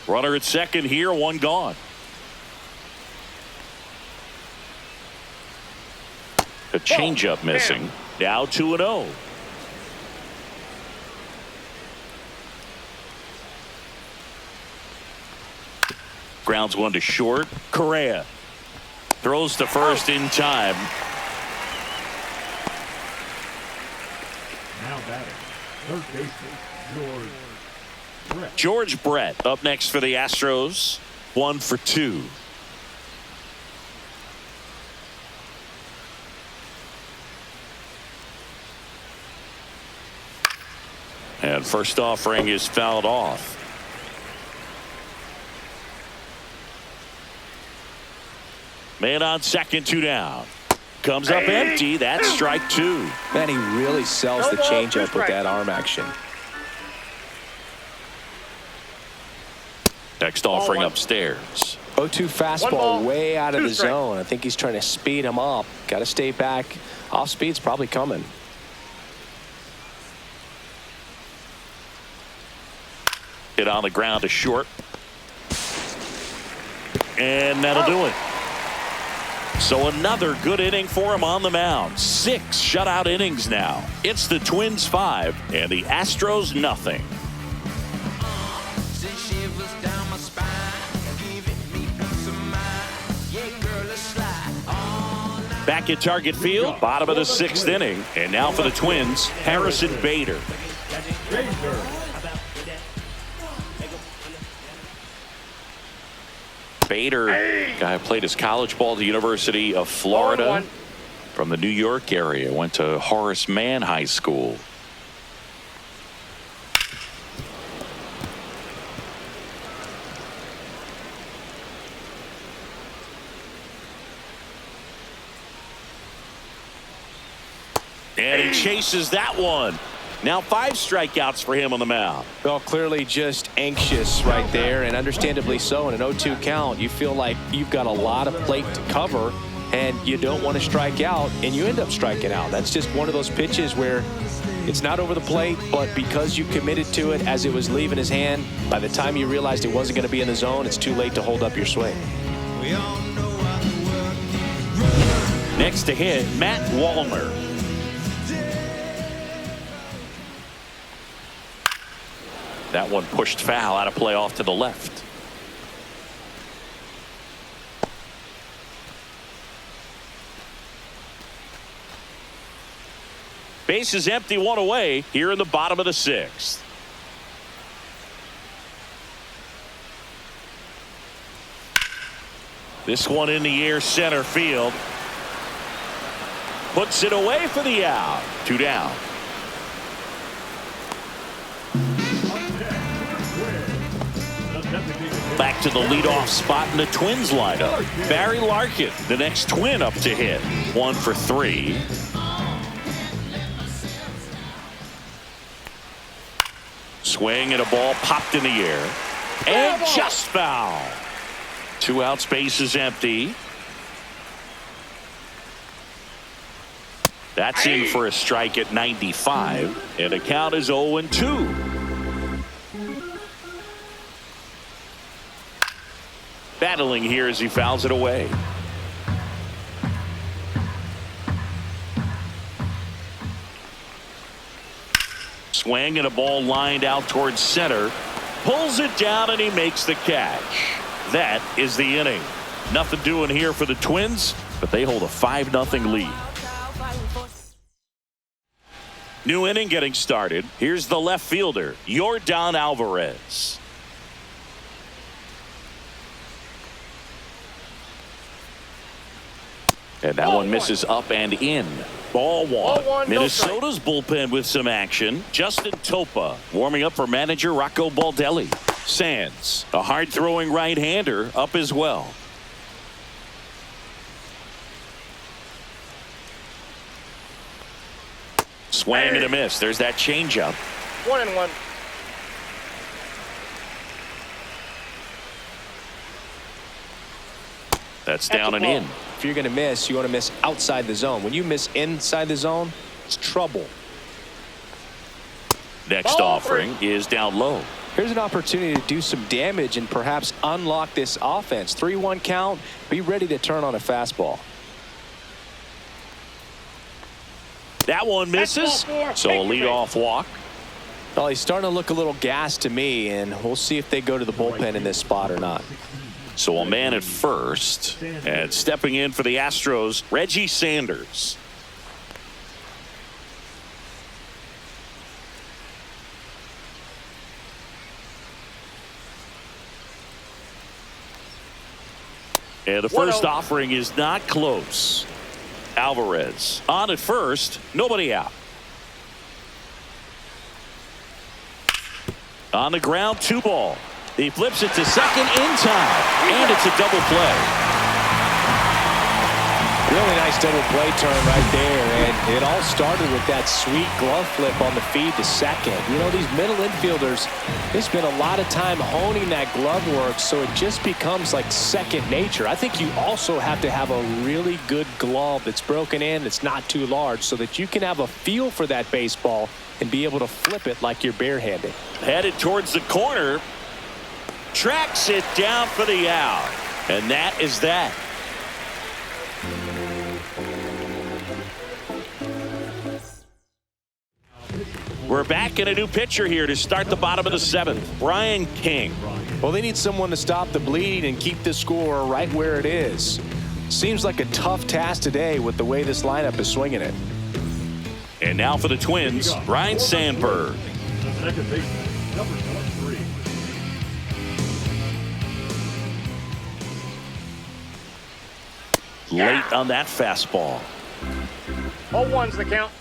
Runner at second here, 1 gone. A changeup missing. Now 2-0. Grounds 1 to short. Correa throws to first in time. Now batting, third baseman, George Brett up next for the Astros. 1 for 2. And first offering is fouled off. Man on second, 2 down. Comes up empty. That's strike 2. Man, he really sells the changeup with that arm action. Next offering upstairs. 0-2 fastball way out of the zone. I think he's trying to speed him up. Got to stay back. Off speed's probably coming. Hit on the ground to short. And that'll do it. So another good inning for him on the mound. 6 shutout innings now. It's the Twins 5 and the Astros nothing. Back at Target Field, bottom of the 6th inning. And now for the Twins, Harrison Bader. Bader, guy who played his college ball at the University of Florida. From the New York area, went to Horace Mann High School. And he chases that one. Now 5 strikeouts for him on the mound. Well, clearly just anxious right there, and understandably so. In an 0-2 count, you feel like you've got a lot of plate to cover, and you don't want to strike out, and you end up striking out. That's just one of those pitches where it's not over the plate, but because you committed to it as it was leaving his hand, by the time you realized it wasn't going to be in the zone, it's too late to hold up your swing. Next to hit, Matt Wallner. That one pushed foul, out of play off to the left. Base is empty, 1 away here in the bottom of the 6th. This one in the air, center field. Puts it away for the out. 2 down. Back to the leadoff spot in the Twins lineup. Barry Larkin, the next Twin up to hit. 1 for 3. Swing and a ball popped in the air. And just foul. 2 outs, base is empty. That's in for a strike at 95. And the count is 0-2. Battling here as he fouls it away. Swing and a ball lined out towards center. Pulls it down and he makes the catch. That is the inning. Nothing doing here for the Twins, but they hold a 5-0 lead. New inning getting started. Here's the left fielder, Yordan Alvarez. And that one misses up and in. Ball one. Minnesota's bullpen with some action. Justin Topa warming up for manager Rocco Baldelli. Sands, a hard-throwing right-hander, up as well. Swing and a miss. There's that changeup. 1-1. That's down and in. If you're going to miss, you want to miss outside the zone. When you miss inside the zone, it's trouble. Next offering is down low. Here's an opportunity to do some damage and perhaps unlock this offense. 3-1 count. Be ready to turn on a fastball. That one misses. So a leadoff walk. Well, he's starting to look a little gassed to me, and we'll see if they go to the bullpen in this spot or not. So a man at first, and stepping in for the Astros, Reggie Sanders. And the first offering is not close. Alvarez on at first, nobody out. On the ground, 2 ball. He flips it to second in time, and it's a double play. Really nice double play turn right there, and it all started with that sweet glove flip on the feed to second. You know, these middle infielders, they spend a lot of time honing that glove work, so it just becomes like second nature. I think you also have to have a really good glove that's broken in, that's not too large, so that you can have a feel for that baseball and be able to flip it like you're barehanded. Headed towards the corner. Tracks it down for the out. And that is that. We're back in a new pitcher here to start the bottom of the 7th. Brian King. Well, they need someone to stop the bleeding and keep the score right where it is. Seems like a tough task today with the way this lineup is swinging it. And now for the Twins, Ryan Sandberg. The second baseman, number 23. Late on that fastball. All ones the count.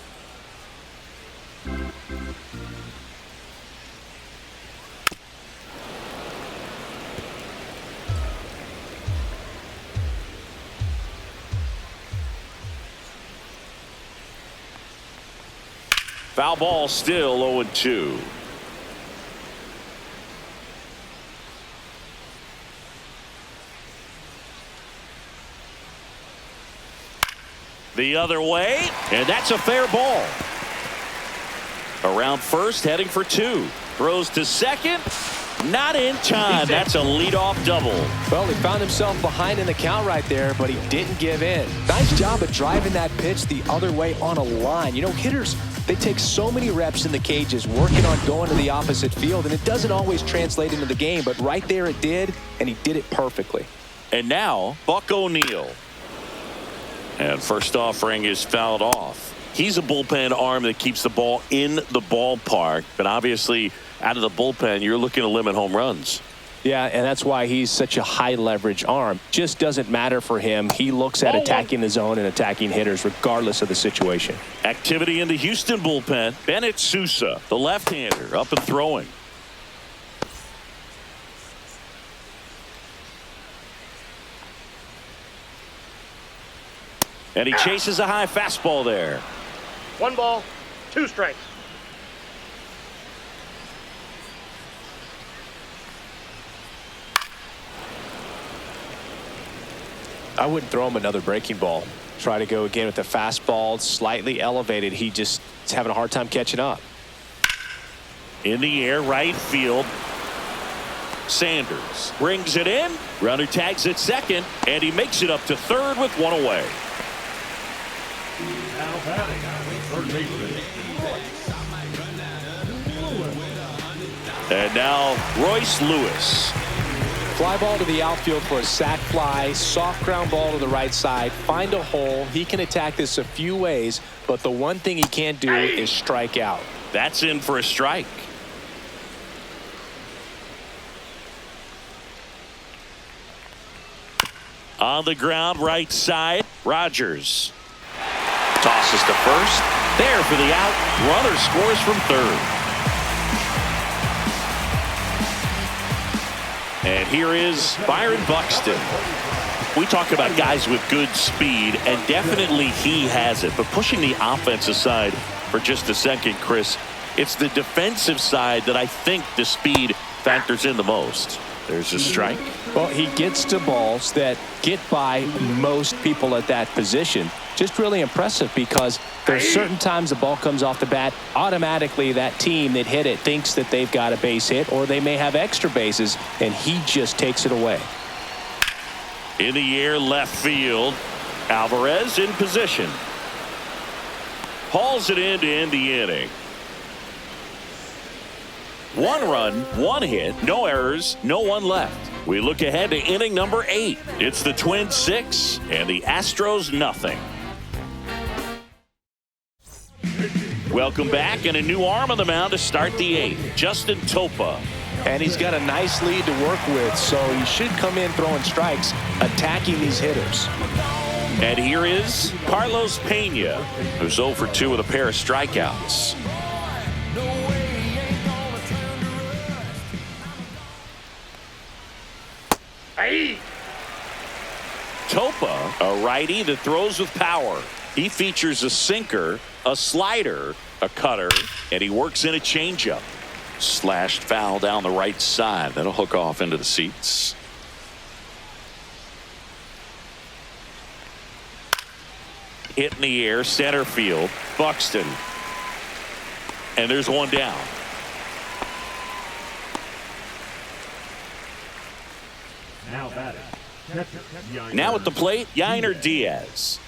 Foul ball, still 0-2. The other way, and that's a fair ball. Around first, heading for 2. Throws to second. Not in time. That's a leadoff double. Well, he found himself behind in the count right there, but he didn't give in. Nice job of driving that pitch the other way on a line. You know, hitters, they take so many reps in the cages working on going to the opposite field, and it doesn't always translate into the game, but right there it did, and he did it perfectly. And now, Buck O'Neil. And first offering is fouled off. He's a bullpen arm that keeps the ball in the ballpark, but obviously out of the bullpen, you're looking to limit home runs. Yeah, and that's why he's such a high leverage arm. Just doesn't matter for him. He looks at attacking the zone and attacking hitters regardless of the situation. Activity in the Houston bullpen. Bennett Sousa, the left-hander, up and throwing. And he chases a high fastball there. 1 ball, 2 strikes. I wouldn't throw him another breaking ball. Try to go again with the fastball, slightly elevated. He just is having a hard time catching up. In the air, right field. Sanders brings it in. Runner tags at second, and he makes it up to third with 1 away. Now batting, third baseman. And now Royce Lewis. Fly ball to the outfield for a sac fly. Soft ground ball to the right side. Find a hole. He can attack this a few ways, but the one thing he can't do is strike out. That's in for a strike. On the ground, right side, Rogers. Tosses to first. There for the out. Runner scores from third. And here is Byron Buxton. We talk about guys with good speed, and definitely he has it. But pushing the offense aside for just a second, Chris, it's the defensive side that I think the speed factors in the most. There's a strike. Well, he gets to balls that get by most people at that position. Just really impressive because there's certain times the ball comes off the bat, automatically that team that hit it thinks that they've got a base hit or they may have extra bases, and he just takes it away. In the air, left field. Alvarez in position. Hauls it in to end the inning. 1 run, 1 hit, no errors, no one left. We look ahead to inning number 8. It's the Twins 6 and the Astros nothing. Welcome back, and a new arm on the mound to start the 8th. Justin Topa. And he's got a nice lead to work with, so he should come in throwing strikes, attacking these hitters. And here is Carlos Pena, who's 0 for 2 with a pair of strikeouts. Topa, a righty that throws with power. He features a sinker, a slider, a cutter, and he works in a changeup. Slashed foul down the right side. That'll hook off into the seats. Hit in the air, center field. Buxton. And there's 1 down. Now batting, catcher, Yainer. Now at the plate, Yainer Diaz.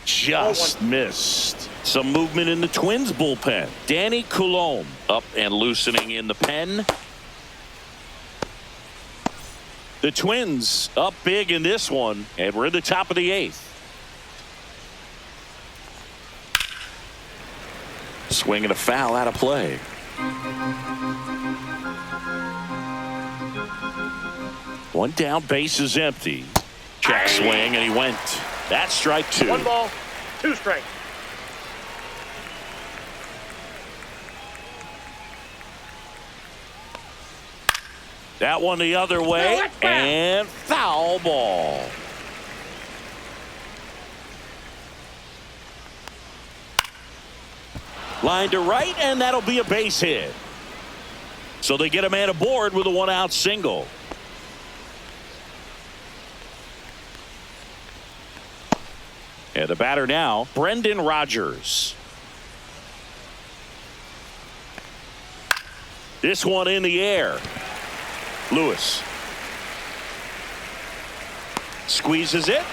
just missed. Some movement in the Twins bullpen. Danny Coulombe up and loosening in the pen. The Twins up big in this one, and we're in the top of the 8th. Swing and a foul out of play. One down, base is empty. Check swing, and he went. That's strike 2. 1 ball, 2 strikes. That one the other way, and foul ball. Line to right, and that'll be a base hit. So they get a man aboard with a 1-out single. And the batter now, Brendan Rodgers. This one in the air. Lewis squeezes it.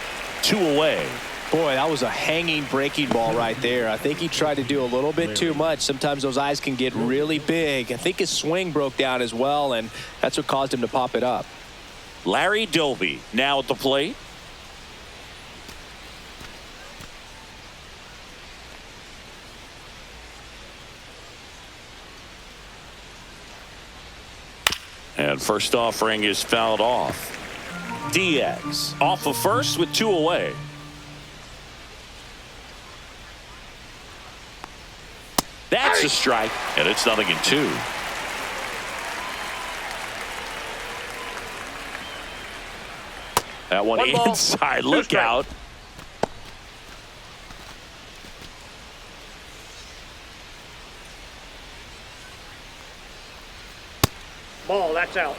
2 away. Boy, that was a hanging breaking ball right there. I think he tried to do a little bit too much. Sometimes those eyes can get really big. I think his swing broke down as well, and that's what caused him to pop it up. Larry Doby now at the plate. And first offering is fouled off. Diaz off of first with 2 away. That's a strike, and it's 0-2. That one inside. Look out. Ball, that's out.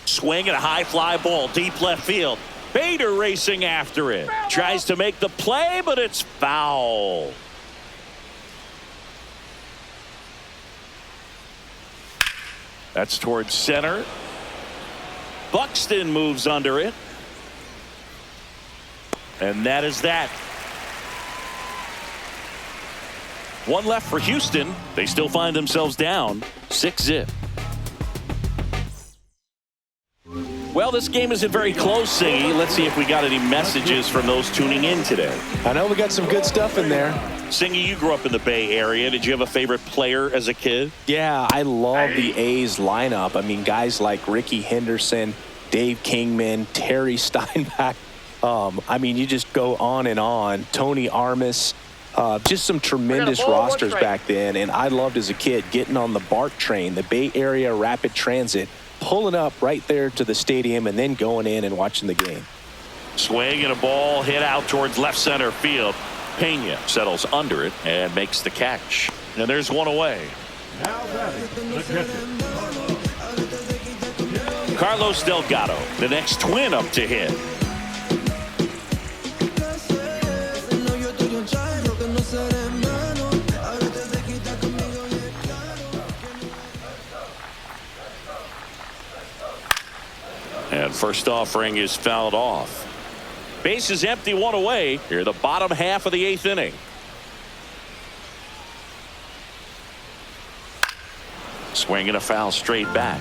Swing and a high fly ball deep left field. Bader racing after it. Tries to make the play, but it's foul. That's towards center. Buxton moves under it. And that is that. 1 left for Houston. They still find themselves down 6-0. Well, this game isn't very close, Singy. Let's see if we got any messages from those tuning in today. I know we got some good stuff in there. Singy, you grew up in the Bay Area. Did you have a favorite player as a kid? Yeah, I love the A's lineup. I mean, guys like Ricky Henderson, Dave Kingman, Terry Steinbach. I mean, you just go on and on. Tony Armas, just some tremendous rosters back then. And I loved as a kid getting on the BART train, the Bay Area Rapid Transit, pulling up right there to the stadium and then going in and watching the game. Swing and a ball hit out towards left center field. Pena settles under it and makes the catch. And there's 1 away. Now batting, the catcher. Carlos Delgado, the next Twin up to hit. And first offering is fouled off. Base is empty, 1 away. Here, the bottom half of the 8th inning. Swing and a foul straight back.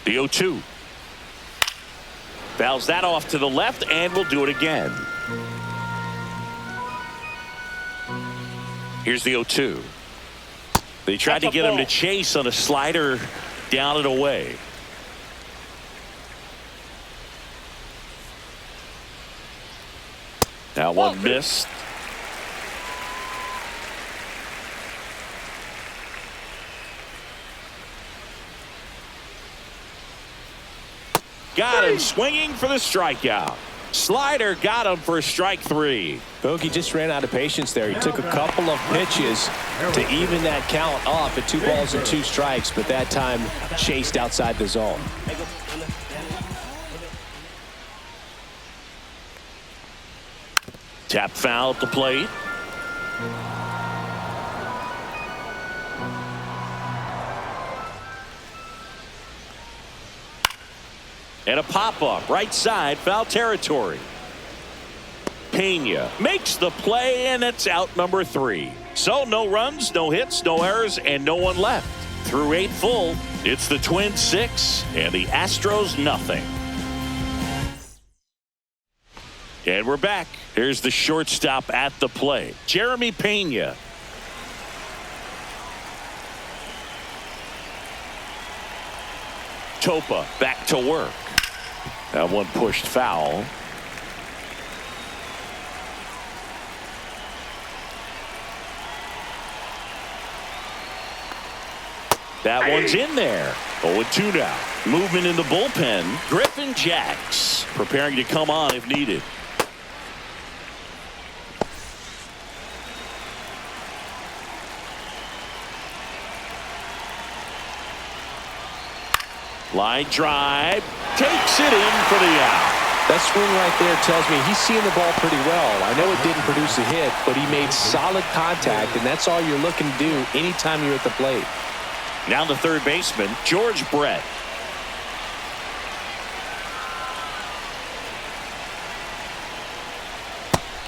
The 0-2. Fouls that off to the left, and we'll do it again. Here's the 0-2. They tried to get him to chase on a slider down and away. That one missed. Got him swinging for the strikeout. Slider got him for strike 3. Bogey just ran out of patience there. He took a couple of pitches to even that count off at 2 balls and 2 strikes, but that time chased outside the zone. Tap foul at the plate. And a pop-up right side, foul territory. Pena makes the play, and it's out number 3. So no runs, no hits, no errors, and no one left. Through 8 full, it's the Twins 6 and the Astros nothing. And we're back. Here's the shortstop at the plate, Jeremy Pena. Topa back to work. That one pushed foul. That one's in there. 0-2 now. Movement in the bullpen. Griffin Jacks preparing to come on if needed. Line drive. Takes it in for the out. That swing right there tells me he's seeing the ball pretty well. I know it didn't produce a hit, but he made solid contact, and that's all you're looking to do anytime you're at the plate. Now the third baseman, George Brett.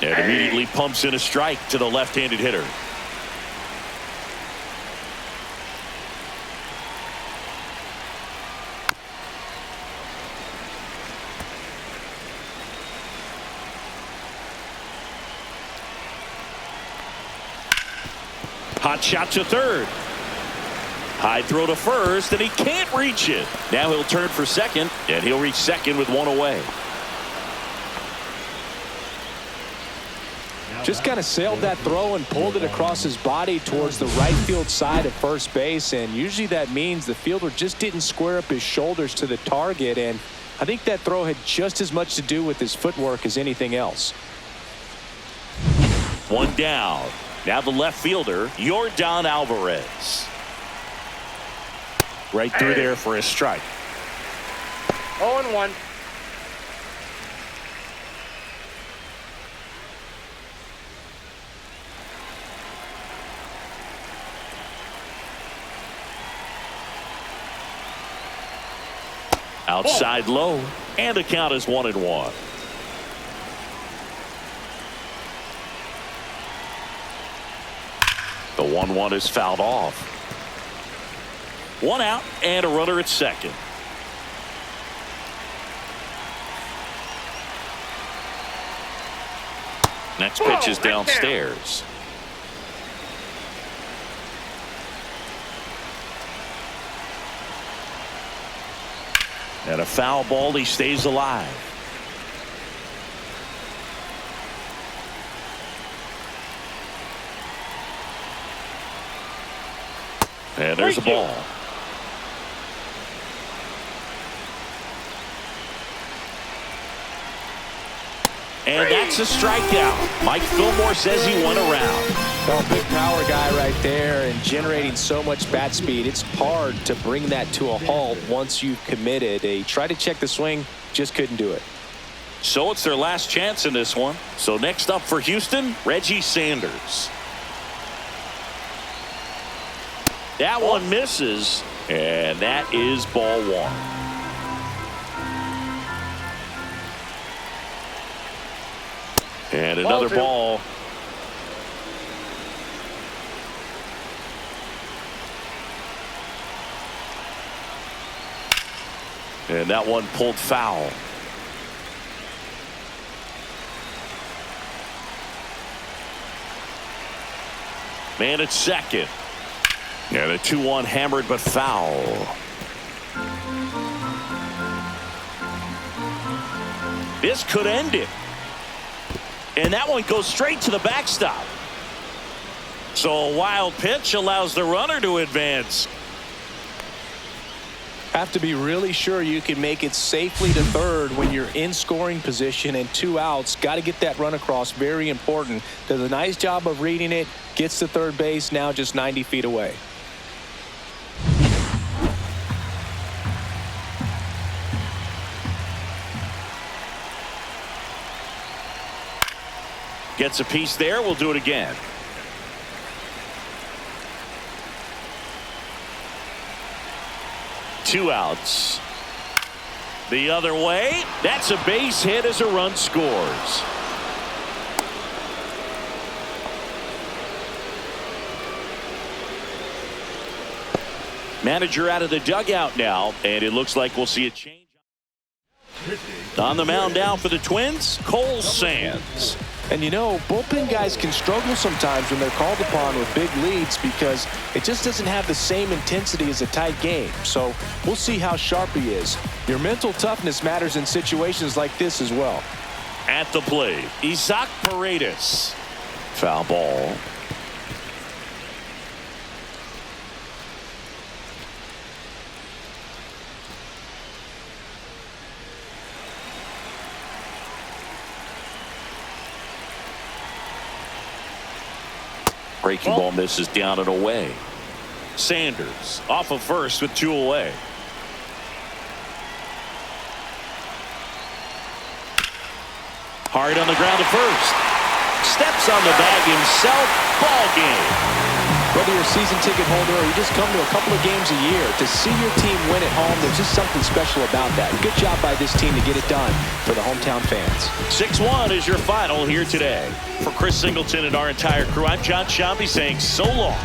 And immediately pumps in a strike to the left-handed hitter. Hot shot to third. High throw to first, and he can't reach it. Now he'll turn for second, and he'll reach second with one away. Just kind of sailed that throw and pulled it across his body towards the right field side of first base, and usually that means the fielder just didn't square up his shoulders to the target, and I think that throw had just as much to do with his footwork as anything else. One down. Now the left fielder, Yordan Alvarez. Right through there for a strike. 0-1. Outside low, and the count is 1-1. The 1-1 is fouled off. One out and a runner at second. Next pitch is downstairs. And a foul ball, he stays alive. And there's a ball. And that's a strikeout. Mike Fillmore says he went around. Well, big power guy right there and generating so much bat speed. It's hard to bring that to a halt once you've committed. He tried to check the swing, just couldn't do it. So it's their last chance in this one. So next up for Houston, Reggie Sanders. That one misses, and that is ball one. And another ball. And that one pulled foul. Man at second. And a 2-1 hammered but foul. This could end it. And that one goes straight to the backstop. So a wild pitch allows the runner to advance. Have to be really sure you can make it safely to third when you're in scoring position and 2 outs. Got to get that run across. Very important. Does a nice job of reading it. Gets to third base, now just 90 feet away. Gets a piece there. We'll do it again. 2 outs. The other way. That's a base hit as a run scores. Manager out of the dugout now, and it looks like we'll see a change. On the mound now for the Twins, Cole Sands. And you know, bullpen guys can struggle sometimes when they're called upon with big leads because it just doesn't have the same intensity as a tight game. So we'll see how sharp he is. Your mental toughness matters in situations like this as well. At the plate, Isaac Paredes. Foul ball. Breaking ball misses down and away. Sanders off of first with 2 away. Hard on the ground to first. Steps on the bag himself. Ball game. Whether you're a season ticket holder or you just come to a couple of games a year, to see your team win at home, there's just something special about that. Good job by this team to get it done for the hometown fans. 6-1 is your final here today. For Chris Singleton and our entire crew, I'm John Shambi saying so long.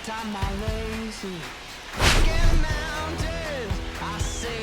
Tie my laces, get mountains. I say